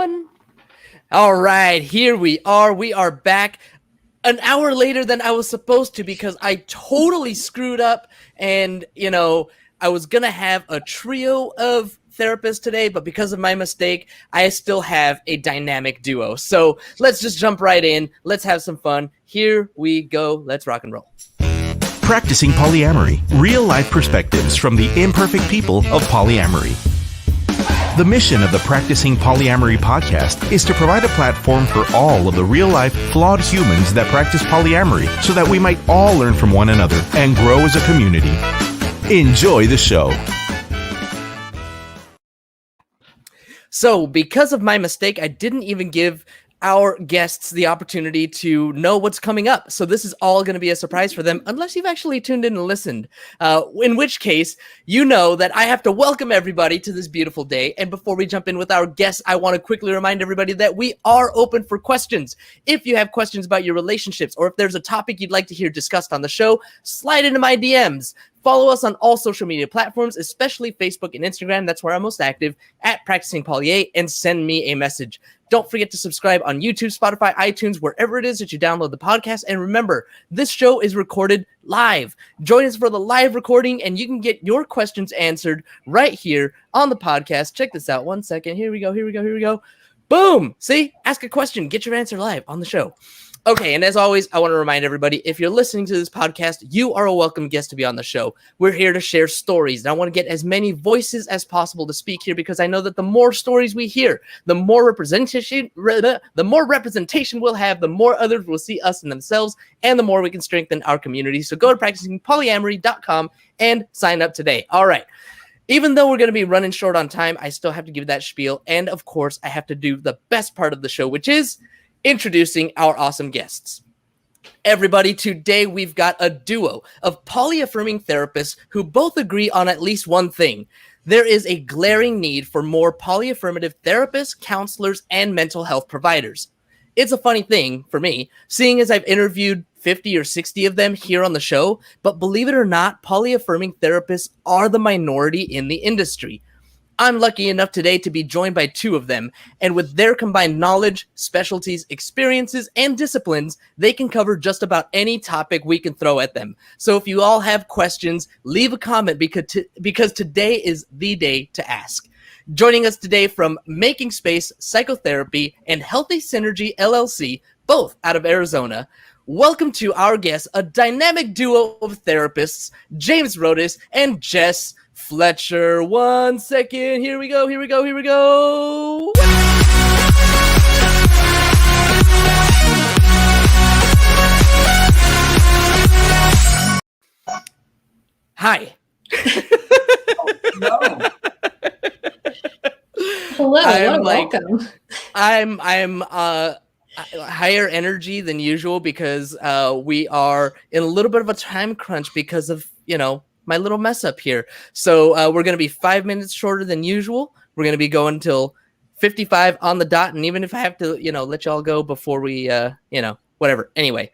1. All right, here we are. We are back an hour later than I was supposed to because I totally screwed up. And, I was going to have a trio of therapists today, but because of my mistake, I still have a dynamic duo. So let's just jump right in. Let's have some fun. Here we go. Let's rock and roll. Practicing Polyamory, real-life perspectives from the imperfect people of polyamory. The mission of the Practicing Polyamory podcast is to provide a platform for all of the real-life, flawed humans that practice polyamory so that we might all learn from one another and grow as a community. Enjoy the show. So, because of my mistake, I didn't even give our guests the opportunity to know what's coming up. So this is all going to be a surprise for them, unless you've actually tuned in and listened. In which case, you know that I have to welcome everybody to this beautiful day. And before we jump in with our guests, I want to quickly remind everybody that we are open for questions. If you have questions about your relationships, or if there's a topic you'd like to hear discussed on the show, slide into my DMs. Follow us on all social media platforms, especially Facebook and Instagram. That's where I'm most active, at Practicing Poly-A, and send me a message. Don't forget to subscribe on YouTube, Spotify, iTunes, wherever it is that you download the podcast. And remember, this show is recorded live. Join us for the live recording, and you can get your questions answered right here on the podcast. Check this out. 1 second. Here we go. Boom. See? Ask a question. Get your answer live on the show. Okay, and as always, I want to remind everybody, if you're listening to this podcast, you are a welcome guest to be on the show. We're here to share stories, and I want to get as many voices as possible to speak here because I know that the more stories we hear, the more representation we'll have, the more others will see us and themselves, and the more we can strengthen our community. So go to practicingpolyamory.com and sign up today. All right. Even though we're going to be running short on time, I still have to give that spiel, and of course, I have to do the best part of the show, which is introducing our awesome guests. Everybody, today we've got a duo of poly-affirming therapists who both agree on at least one thing. There is a glaring need for more poly-affirmative therapists, counselors, and mental health providers. It's a funny thing for me, seeing as I've interviewed 50 or 60 of them here on the show, but believe it or not, poly-affirming therapists are the minority in the industry. I'm lucky enough today to be joined by 2 of them, and with their combined knowledge, specialties, experiences, and disciplines, they can cover just about any topic we can throw at them. So if you all have questions, leave a comment because today is the day to ask. Joining us today from Making Space Psychotherapy and Healthy Synergy LLC, both out of Arizona, welcome to our guests, a dynamic duo of therapists, James Rodis and Jess Fletcher. 1 second. Here we go. Hi. Hello, welcome. I'm higher energy than usual because we are in a little bit of a time crunch because of, my little mess up here. So we're going to be 5 minutes shorter than usual. We're going to be going till 55 on the dot. And even if I have to, let y'all go before we, whatever. Anyway,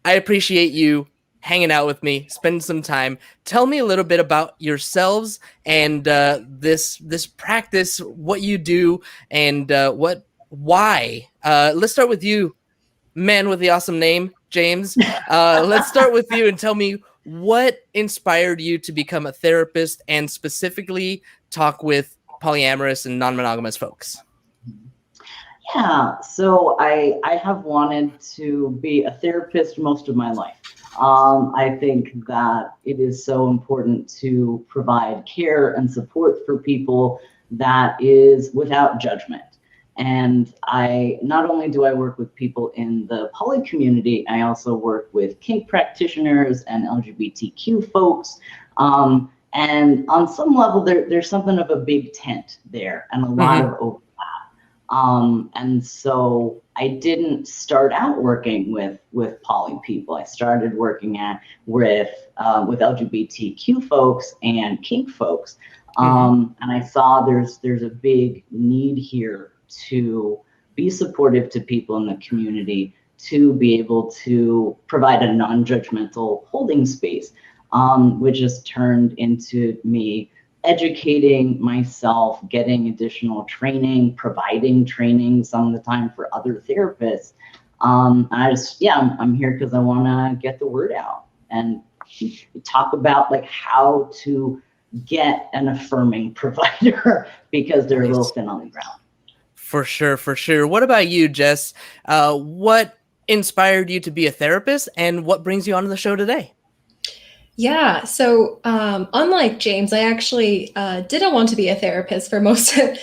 I appreciate you hanging out with me, spending some time. Tell me a little bit about yourselves and this practice, what you do, and why. Let's start with you, man with the awesome name, James. Let's start with you and tell me what inspired you to become a therapist and specifically talk with polyamorous and non-monogamous folks. Yeah, so I have wanted to be a therapist most of my life. I think that it is so important to provide care and support for people that is without judgment. And not only do I work with people in the poly community, I also work with kink practitioners and LGBTQ folks. And on some level, there's something of a big tent there and a lot of overlap. And so I didn't start out working with poly people. I started working with LGBTQ folks and kink folks. And I saw there's a big need here to be supportive to people in the community, to be able to provide a non-judgmental holding space, which has turned into me educating myself, getting additional training, providing training some of the time for other therapists. I'm here because I want to get the word out and talk about like how to get an affirming provider because they're a little thin on the ground. For sure, for sure. What about you, Jess? What inspired you to be a therapist, and what brings you onto the show today? Yeah, so unlike James, I actually didn't want to be a therapist for most of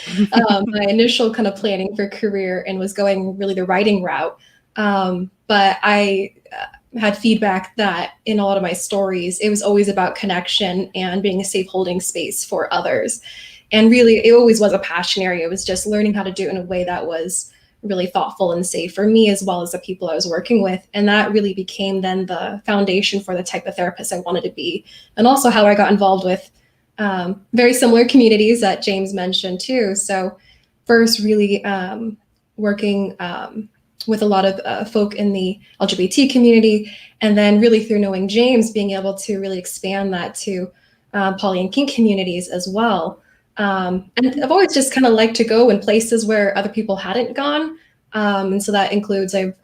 my initial kind of planning for career, and was going really the writing route. But I had feedback that in a lot of my stories, it was always about connection and being a safe holding space for others. And really, it always was a passion area. It was just learning how to do it in a way that was really thoughtful and safe for me, as well as the people I was working with. And that really became then the foundation for the type of therapist I wanted to be. And also how I got involved with very similar communities that James mentioned too. So first really working with a lot of folk in the LGBT community, and then really through knowing James, being able to really expand that to poly and kink communities as well. And I've always just kind of liked to go in places where other people hadn't gone. And so that includes I've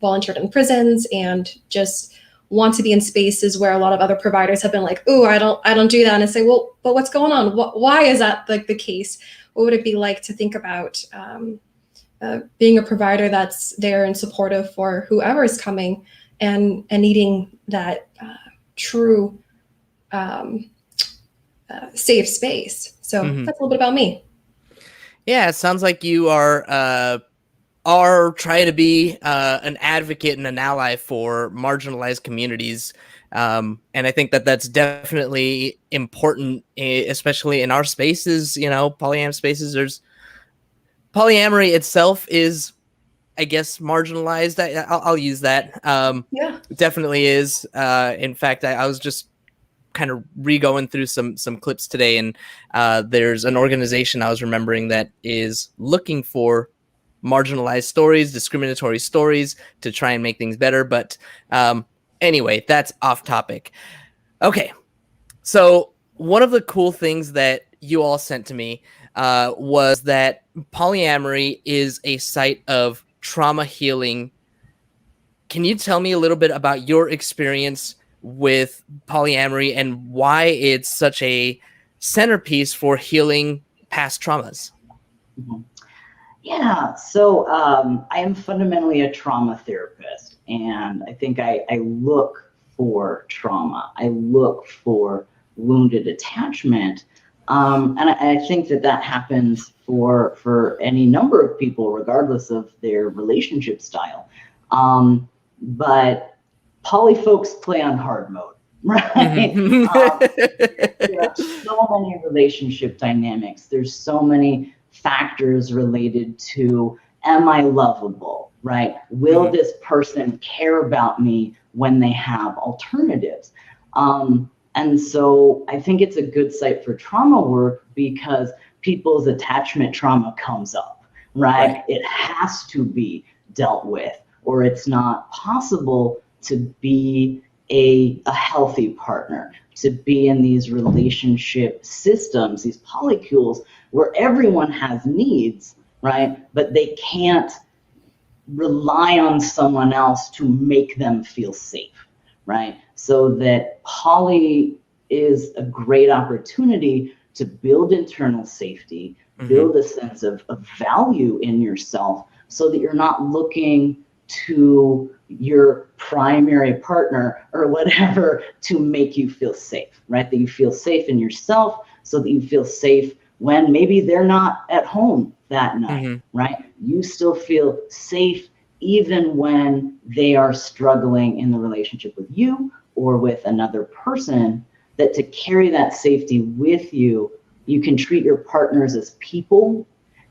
volunteered in prisons, and just want to be in spaces where a lot of other providers have been like, "Oh, I don't do that." And I say, "Well, but what's going on? Why is that like the case? What would it be like to think about being a provider that's there and supportive for whoever is coming and needing that true safe space?" So that's a little bit about me. Yeah, it sounds like you are trying to be an advocate and an ally for marginalized communities. And I think that that's definitely important, especially in our spaces, polyam spaces. Polyamory itself is, I guess, marginalized. I'll use that. Yeah, definitely is. In fact, I was just kind of re-going through some clips today, and there's an organization I was remembering that is looking for marginalized stories, discriminatory stories, to try and make things better. But anyway, that's off topic. Okay, so one of the cool things that you all sent to me was that polyamory is a site of trauma healing. Can you tell me a little bit about your experience with polyamory and why it's such a centerpiece for healing past traumas? Yeah, so I am fundamentally a trauma therapist, and I think I look for trauma. I look for wounded attachment, and I think that happens for any number of people, regardless of their relationship style. But poly folks play on hard mode, right? There are so many relationship dynamics. There's so many factors related to, am I lovable, right? Will this person care about me when they have alternatives? And so I think it's a good site for trauma work because people's attachment trauma comes up, right? It has to be dealt with, or it's not possible to be a healthy partner, to be in these relationship systems, these polycules where everyone has needs, right? But they can't rely on someone else to make them feel safe, right? So that poly is a great opportunity to build internal safety, build a sense of value in yourself, so that you're not looking to your primary partner or whatever to make you feel safe, right? That you feel safe in yourself, so that you feel safe when maybe they're not at home that night, right? You still feel safe even when they are struggling in the relationship with you or with another person, that to carry that safety with you, you can treat your partners as people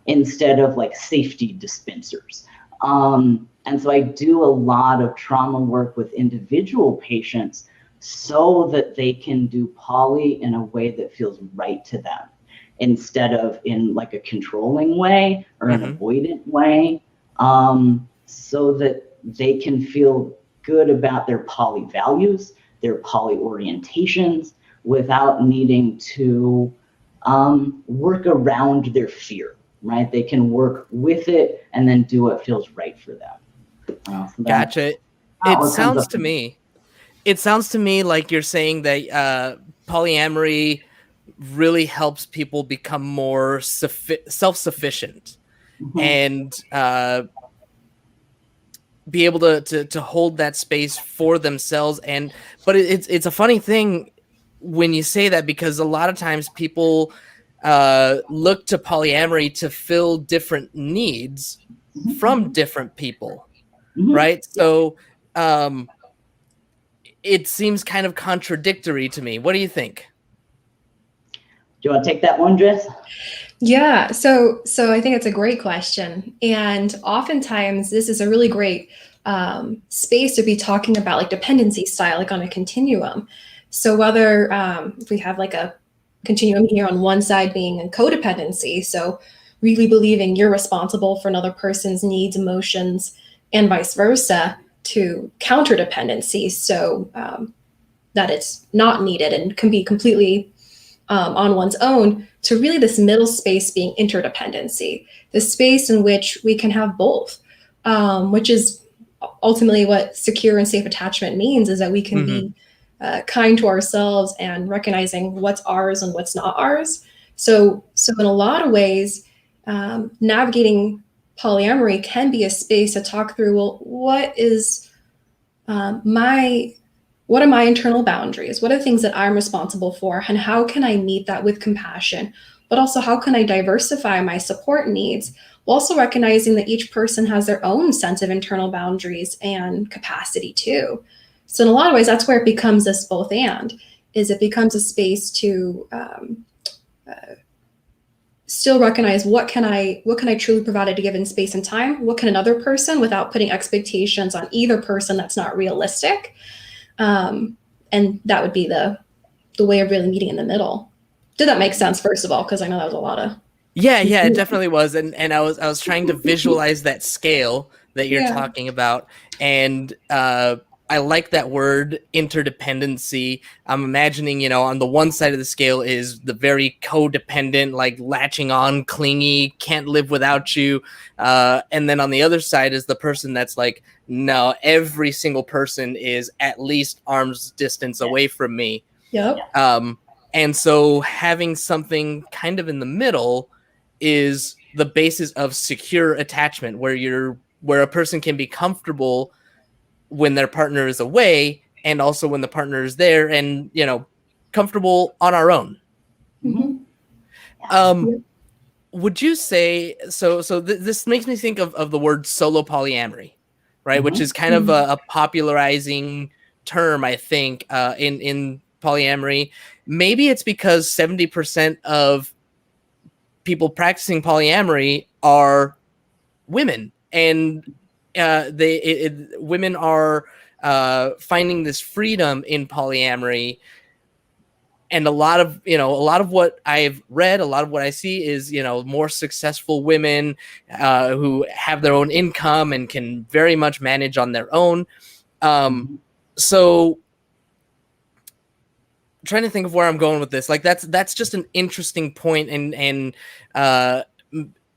instead of like safety dispensers. And so I do a lot of trauma work with individual patients so that they can do poly in a way that feels right to them, instead of in like a controlling way or an avoidant way, so that they can feel good about their poly values, their poly orientations, without needing to work around their fear, right? They can work with it and then do what feels right for them. So Gotcha. It sounds to me like you're saying that polyamory really helps people become more self-sufficient and be able to hold that space for themselves. But it's a funny thing when you say that, because a lot of times people look to polyamory to fill different needs from different people, right? So it seems kind of contradictory to me. What do you think? Do you want to take that one, Jess? Yeah, so I think it's a great question, and oftentimes this is a really great space to be talking about like dependency style, like on a continuum. So whether if we have like a continuum here on one side being a codependency, so really believing you're responsible for another person's needs, emotions, and vice versa, to counter dependency, so that it's not needed and can be completely on one's own, to really this middle space being interdependency, the space in which we can have both, which is ultimately what secure and safe attachment means, is that we can be kind to ourselves and recognizing what's ours and what's not ours. So in a lot of ways, navigating polyamory can be a space to talk through, well, what are my internal boundaries? What are the things that I'm responsible for? And how can I meet that with compassion? But also, how can I diversify my support needs, while also recognizing that each person has their own sense of internal boundaries and capacity too. So in a lot of ways, that's where it becomes this both and, is it becomes a space to still recognize what can I truly provide at a given space and time? What can another person, without putting expectations on either person that's not realistic? And that would be the way of really meeting in the middle. Did that make sense, first of all? Because I know that was a lot of... Yeah, it definitely was. And I was trying to visualize that scale that you're talking about. And I like that word, interdependency. I'm imagining, on the one side of the scale is the very codependent, like latching on, clingy, can't live without you. And then on the other side is the person that's like, no, every single person is at least arm's distance away from me. Yep. And so having something kind of in the middle is the basis of secure attachment, where a person can be comfortable when their partner is away, and also when the partner is there, and comfortable on our own. Would you say so? This makes me think of the word solo polyamory, right? Which is kind of a popularizing term, I think, in polyamory. Maybe it's because 70% of people practicing polyamory are women, and women are finding this freedom in polyamory. And a lot of what I've read, a lot of what I see is, more successful women who have their own income and can very much manage on their own. So trying to think of where I'm going with this. Like that's just an interesting point. And I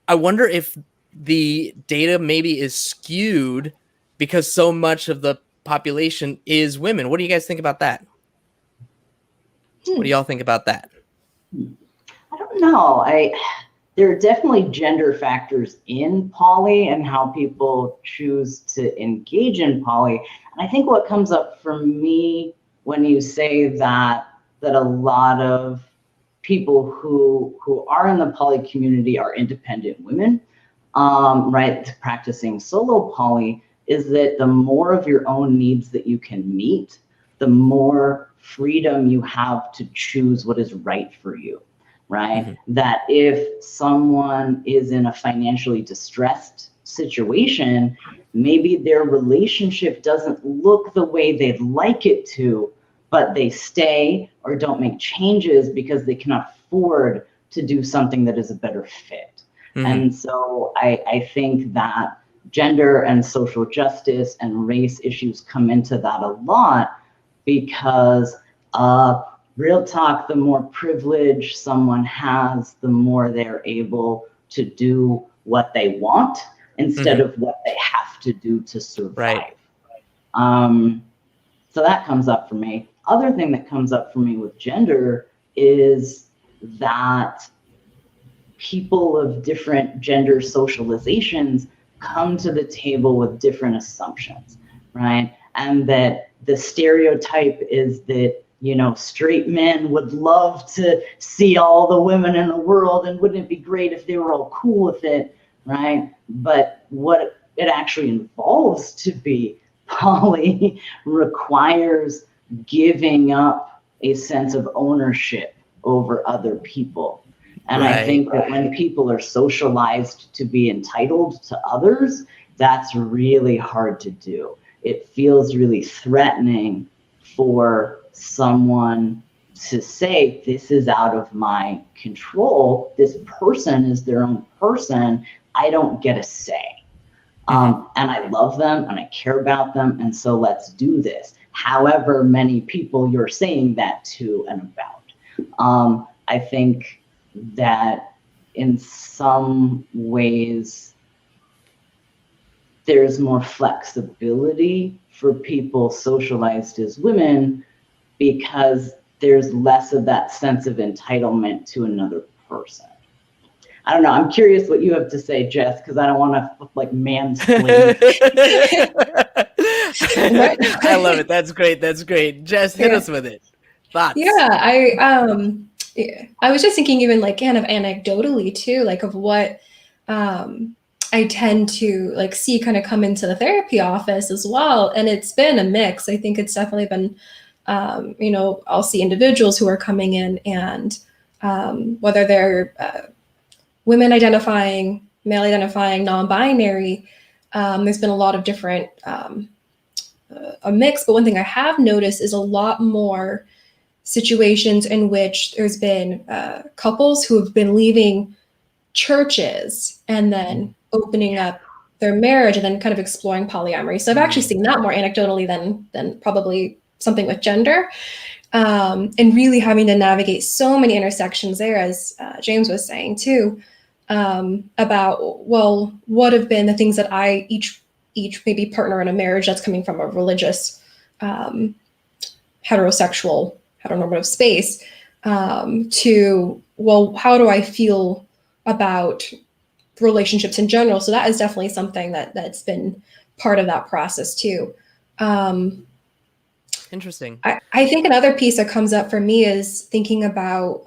wonder if the data maybe is skewed because so much of the population is women. What do you guys think about that? What do y'all think about that? I don't know. There are definitely gender factors in poly and how people choose to engage in poly. And I think what comes up for me when you say that a lot of people who are in the poly community are independent women, right, practicing solo poly, is that the more of your own needs that you can meet, the more freedom you have to choose what is right for you, right? That if someone is in a financially distressed situation, maybe their relationship doesn't look the way they'd like it to, but they stay or don't make changes because they cannot afford to do something that is a better fit. And so I think that gender and social justice and race issues come into that a lot, because real talk, the more privilege someone has, the more they're able to do what they want instead of what they have to do to survive. Right. So that comes up for me. Other thing that comes up for me with gender is that people of different gender socializations come to the table with different assumptions, right? And that the stereotype is that, you know, straight men would love to see all the women in the world, and wouldn't it be great if they were all cool with it, right? But what it actually involves to be poly requires giving up a sense of ownership over other people. And I think that when people are socialized to be entitled to others, that's really hard to do. It feels really threatening for someone to say, this is out of my control. This person is their own person. I don't get a say. And I love them and I care about them. And so let's do this. However many people you're saying that to and about. I think that in some ways there's more flexibility for people socialized as women because there's less of that sense of entitlement to another person. I don't know. I'm curious what you have to say, Jess, because I don't want to like mansplain. I love it. That's great. That's great. Jess, hit us with it. Thoughts? Yeah, I was just thinking even like kind of anecdotally too, like of what I tend to like see kind of come into the therapy office as well. And it's been a mix. I think it's definitely been, you know, I'll see individuals who are coming in and whether they're women identifying, male identifying, non-binary, there's been a lot of different, a mix. But one thing I have noticed is a lot more situations in which there's been couples who have been leaving churches and then opening up their marriage and then kind of exploring polyamory. So I've actually seen that more anecdotally than probably something with gender, and really having to navigate so many intersections there, as James was saying too, about, well, what have been the things that I each maybe partner in a marriage that's coming from a religious, heteronormative space, to, well, how do I feel about relationships in general? So that is definitely something that's been part of that process too. Interesting. I think another piece that comes up for me is thinking about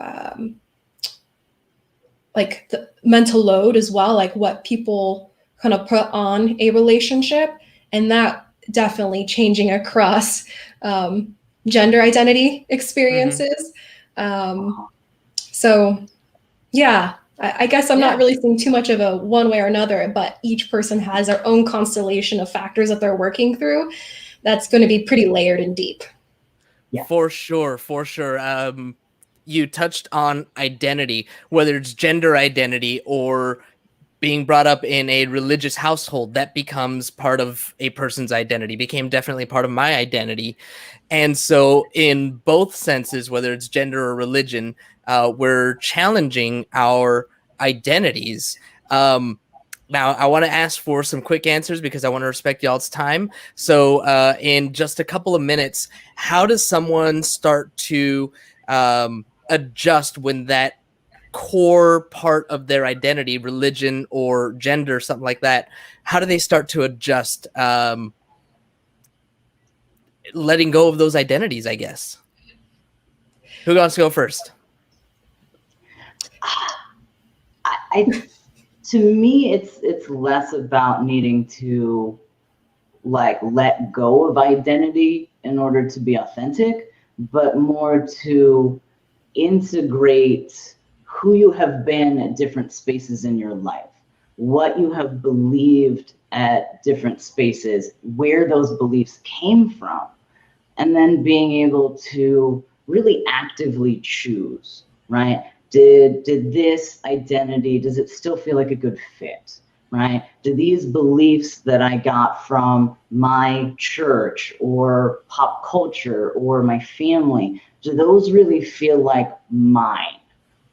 like the mental load as well, like what people kind of put on a relationship, and that definitely changing across gender identity experiences. So yeah, I guess I'm not really seeing too much of a one way or another, but each person has their own constellation of factors that they're working through. That's going to be pretty layered and deep. Yeah. For sure. You touched on identity, whether it's gender identity or being brought up in a religious household, that becomes part of a person's identity, became definitely part of my identity. And so in both senses, whether it's gender or religion, we're challenging our identities. Now, I want to ask for some quick answers because I want to respect y'all's time. So in just a couple of minutes, how does someone start to adjust when that core part of their identity, religion or gender, something like that, how do they start to adjust, letting go of those identities, I guess? Who wants to go first? To me, it's less about needing to like let go of identity in order to be authentic, but more to integrate who you have been at different spaces in your life, what you have believed at different spaces, where those beliefs came from, and then being able to really actively choose, right? Did this identity, does it still feel like a good fit, right? Do these beliefs that I got from my church or pop culture or my family, do those really feel like mine?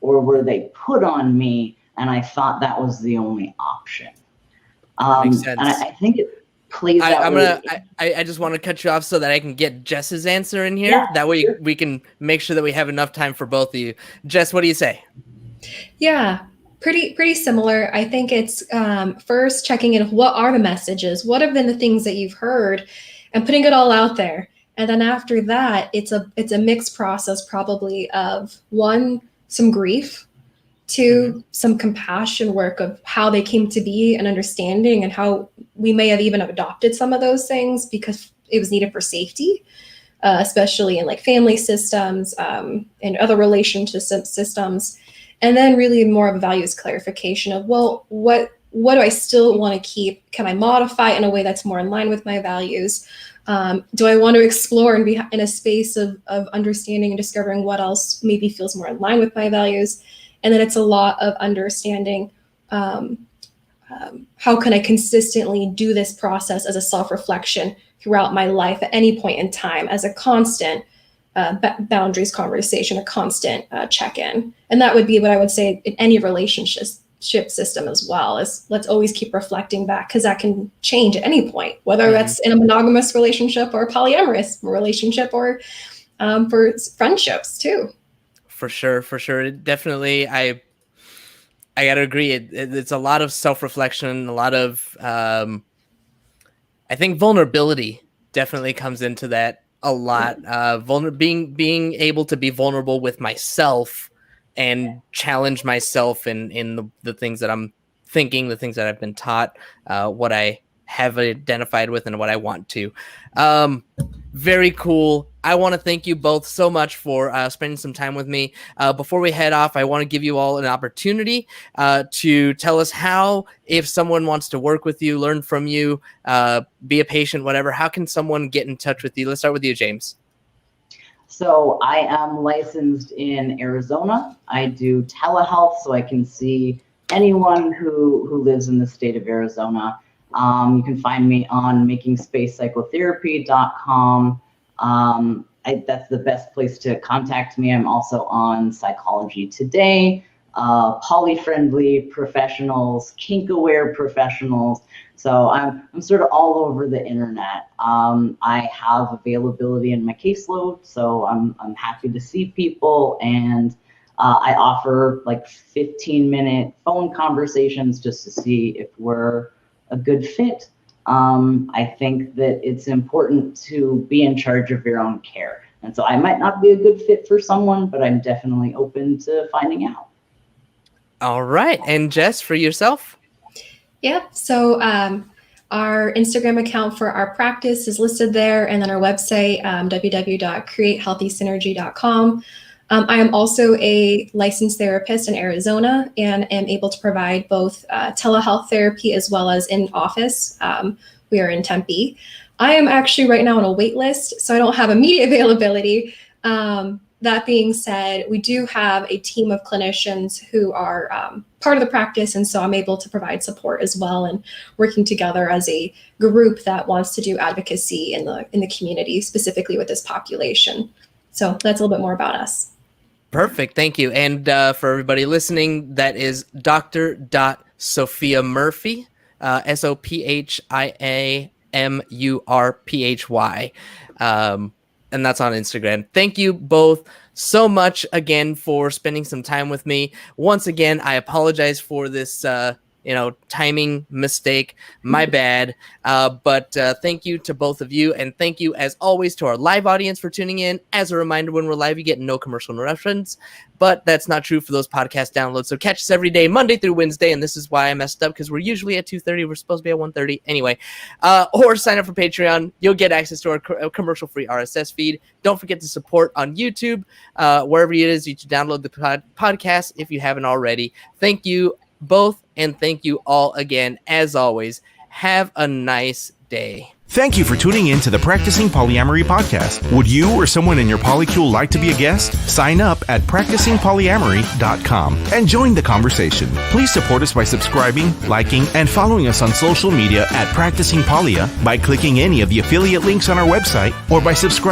Or were they put on me and I thought that was the only option? Makes And sense. I think it plays out really. I just want to cut you off so that I can get Jess's answer in here. Yeah, That way sure. we can make sure that we have enough time for both of you. Jess, what do you say? Yeah, pretty similar. I think it's first checking in, what are the messages? What have been the things that you've heard, and putting it all out there. And then after that, it's a mixed process, probably, of one, some grief, two, some compassion work of how they came to be, and understanding, and how we may have even adopted some of those things because it was needed for safety, especially in like family systems, and other relationship systems. And then really more of a values clarification of, well, what do I still want to keep? Can I modify in a way that's more in line with my values? Do I want to explore and be in a space of understanding and discovering what else maybe feels more in line with my values? And then it's a lot of understanding, how can I consistently do this process as a self-reflection throughout my life at any point in time, as a constant boundaries conversation, a constant check-in. And that would be what I would say in any relationship system as well, is let's always keep reflecting back, because that can change at any point, whether that's in a monogamous relationship or a polyamorous relationship, or for friendships too. For sure. Definitely, I gotta agree. It's a lot of self-reflection, a lot of I think vulnerability definitely comes into that a lot. Being able to be vulnerable with myself and challenge myself in the things that I'm thinking, the things that I've been taught, what I have identified with, and what I want to. Very cool. I want to thank you both so much for spending some time with me. Before we head off, I want to give you all an opportunity to tell us how, if someone wants to work with you, learn from you, be a patient, whatever, how can someone get in touch with you? Let's start with you, James. So I am licensed in Arizona. I do telehealth, so I can see anyone who lives in the state of Arizona. You can find me on makingspacepsychotherapy.com. That's the best place to contact me. I'm also on Psychology Today, poly-friendly professionals, kink-aware professionals. So I'm sort of all over the internet. I have availability in my caseload, so I'm happy to see people, and I offer like 15-minute phone conversations just to see if we're a good fit. I think that it's important to be in charge of your own care. And so I might not be a good fit for someone, but I'm definitely open to finding out. All right. And Jess, for yourself? Yeah. So our Instagram account for our practice is listed there, and then our website, www.createhealthysynergy.com. I am also a licensed therapist in Arizona, and am able to provide both telehealth therapy as well as in office. We are in Tempe. I am actually right now on a wait list, so I don't have immediate availability. That being said, we do have a team of clinicians who are part of the practice, and so I'm able to provide support as well, and working together as a group that wants to do advocacy in the community, specifically with this population. So that's a little bit more about us. Perfect. Thank you. And for everybody listening, that is Dr. Sophia Murphy, SOPHIAMURPHY. And that's on Instagram. Thank you both so much again for spending some time with me. Once again, I apologize for this timing mistake. My bad. But thank you to both of you. And thank you, as always, to our live audience for tuning in. As a reminder, when we're live, you get no commercial interruptions. But that's not true for those podcast downloads. So catch us every day, Monday through Wednesday. And this is why I messed up, because we're usually at 2:30. We're supposed to be at 1:30. Anyway, or sign up for Patreon. You'll get access to our commercial-free RSS feed. Don't forget to support on YouTube, wherever it is you download the podcast if you haven't already. Thank you both, and thank you all again. As always, have a nice day. Thank you for tuning in to the Practicing Polyamory podcast. Would you or someone in your polycule like to be a guest? Sign up at practicingpolyamory.com and join the conversation. Please support us by subscribing, liking, and following us on social media at Practicing Polya by clicking any of the affiliate links on our website or by subscribing